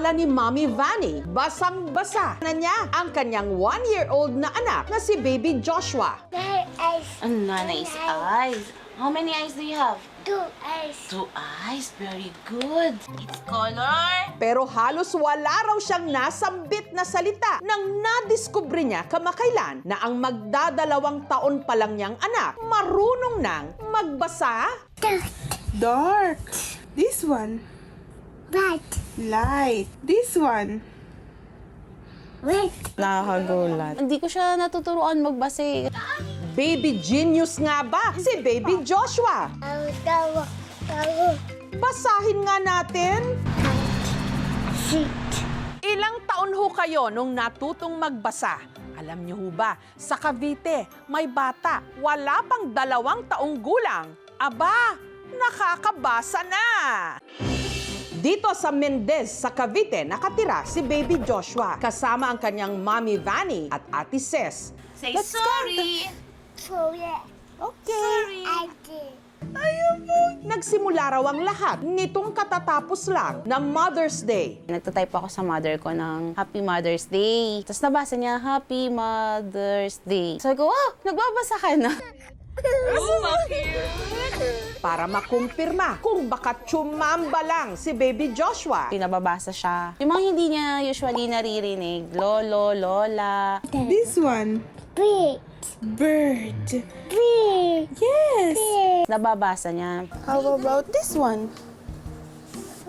Akala ni Mommy Vanny, basang-basa na niya ang kanyang 1-year-old na anak na si Baby Joshua. Ang nice eyes. How many eyes do you have? 2 eyes. 2 eyes. Very good. It's color. Pero halos wala raw siyang nasambit na salita nang nadiskubre niya kamakailan na ang magdadalawang taon pa lang niyang anak marunong nang magbasa. Dark. This one. Bright. Light. This one. Red. Nakakagulat. Hindi ko siya natuturuan magbasa eh. Baby genius nga ba si Baby Joshua? Tawa. Basahin nga natin. Sit. Ilang taon ho kayo nung natutong magbasa? Alam niyo ho ba, sa Cavite, may bata, wala pang 2 taong gulang. Aba, nakakabasa na! Dito sa Mendez, sa Cavite, nakatira si Baby Joshua kasama ang kanyang Mommy Vanny at Ate Ces. Say sorry. Sorry. Okay. I did. Nagsimula raw ang lahat nitong katatapos lang na Mother's Day. Nagtatype ako sa mother ko ng Happy Mother's Day. Tapos nabasa niya, Happy Mother's Day. Sabi ko, wow, nagbabasa ka na. Para makumpirma kung baka tsumamba lang si Baby Joshua. Pinababasa siya. Yung mga hindi niya usually naririnig, lolo, lola. This one. Big. Bird. Big. Yes. Nababasa niya. How about this one?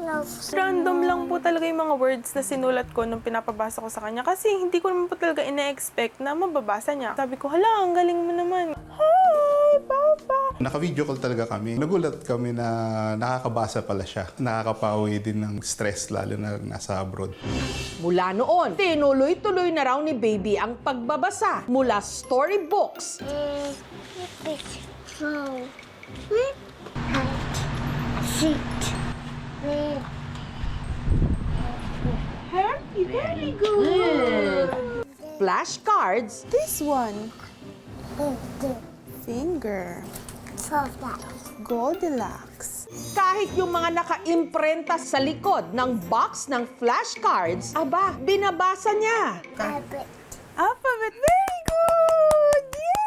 Love. Random lang po talaga yung mga words na sinulat ko nung pinapabasa ko sa kanya kasi hindi ko naman po talaga ina-expect na mababasa niya. Sabi ko, hala, ang galing mo naman. Hi, Papa! Naka-video call talaga kami. Nagulat kami na nakakabasa pala siya. Nakakapawi din ng stress lalo na nasa abroad. Mula noon, tinuloy-tuloy na raw ni Baby ang pagbabasa mula storybooks, Big. Four. Sit. Red. Happy, very good. flashcards, This one. Big. Finger. Soft. Goldilocks. kahit yung mga naka-imprenta sa likod ng box ng flashcards, aba, binabasa niya. Rabbit. Alphabet, very good! Yay!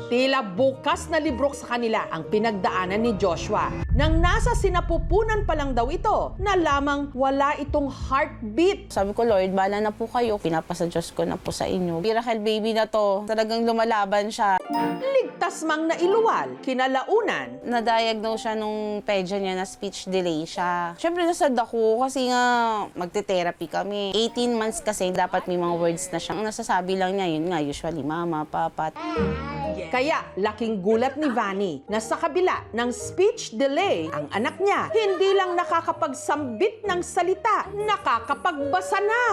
Tila bukas na libro sa kanila ang pinagdaanan ni Joshua. Nang nasa sinapupunan pa lang daw ito, na lamang wala itong heartbeat. Sabi ko, Lord, bahala na po kayo. Pinapasa Diyos ko na po sa inyo. Miracle baby na to. Talagang lumalaban siya. Ligtas mang nailuwal, kinalaunan. Na-diagnose siya nung pedya niya na speech delay siya. Siyempre, nasad ako kasi nga magte-therapy kami. 18 months kasi dapat may mga words na siya. Ang nasasabi lang niya, yun nga, usually, mama, papa. Kaya laking gulat ni Vanny na sa kabila ng speech delay, ang anak niya hindi lang nakakapagsambit ng salita, nakakapagbasa na.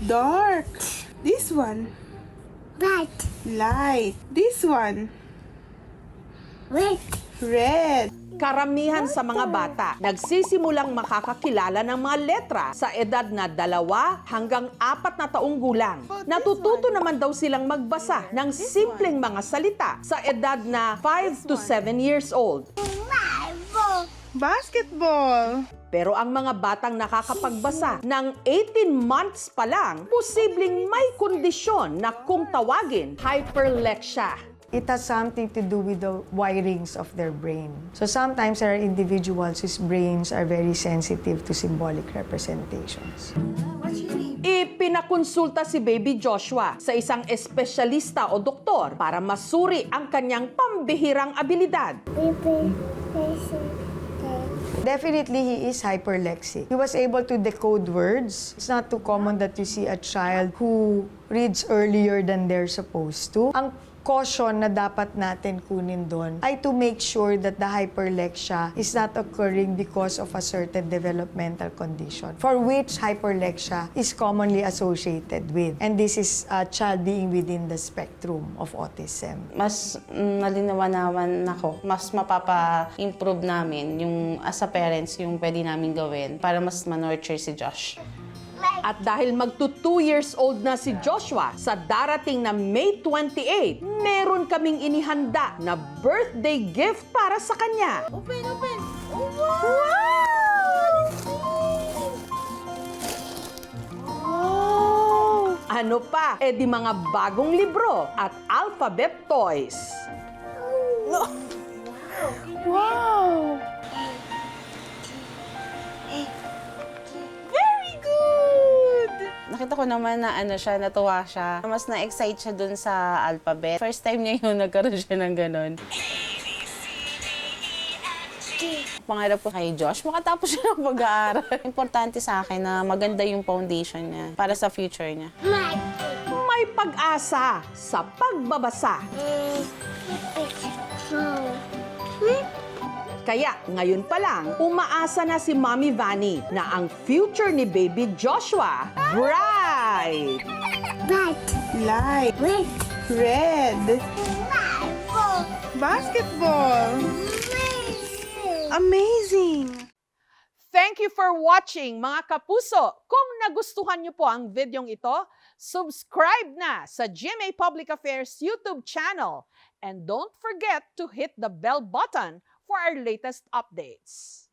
Dark. This one. Bright. Light. This one. Red. Red. Karamihan sa mga bata nagsisimulang makakakilala ng mga letra sa edad na 2 hanggang 4 na taong gulang. Natututo naman daw silang magbasa ng simpleng mga salita sa edad na 5 to 7 years old. Basketball. Pero ang mga batang nakakapagbasa ng 18 months pa lang, posibleng may kondisyon na kung tawagin hyperlexia. It has something to do with the wirings of their brain. So sometimes there are individuals whose brains are very sensitive to symbolic representations. Ipinakonsulta si Baby Joshua sa isang espesyalista o doktor para masuri ang kanyang pambihirang abilidad. Baby. Definitely, he is hyperlexic. He was able to decode words. It's not too common that you see a child who reads earlier than they're supposed to. Ang caution na dapat natin kunin doon ay to make sure that the hyperlexia is not occurring because of a certain developmental condition for which hyperlexia is commonly associated with. And this is a child being within the spectrum of autism. Mas nalinawan ako. Mas mapapa-improve namin yung as a parents yung pwede namin gawin para mas ma-nurture si Josh. At dahil magto 2 years old na si Joshua, sa darating na May 28, meron kaming inihanda na birthday gift para sa kanya. Open! Oh, wow! Ano pa? E di mga bagong libro at alphabet toys. Wow! Very good! Nakita ko naman na natuwa siya. Mas na-excite siya dun sa alphabet. First time niya yun, nagkaroon siya ng ganun. Pangarap ko kay Josh, makatapos siya ng pag-aaral. Importante sa akin na maganda yung foundation niya para sa future niya. May pag-asa sa pagbabasa. Kaya ngayon pa lang, umaasa na si Mommy Vanny na ang future ni baby Joshua, bright! Right. Light. Red. Red. Basketball. Amazing! Thank you for watching, mga kapuso. Kung nagustuhan niyo po ang videong ito, subscribe na sa GMA Public Affairs YouTube channel. And don't forget to hit the bell button for our latest updates.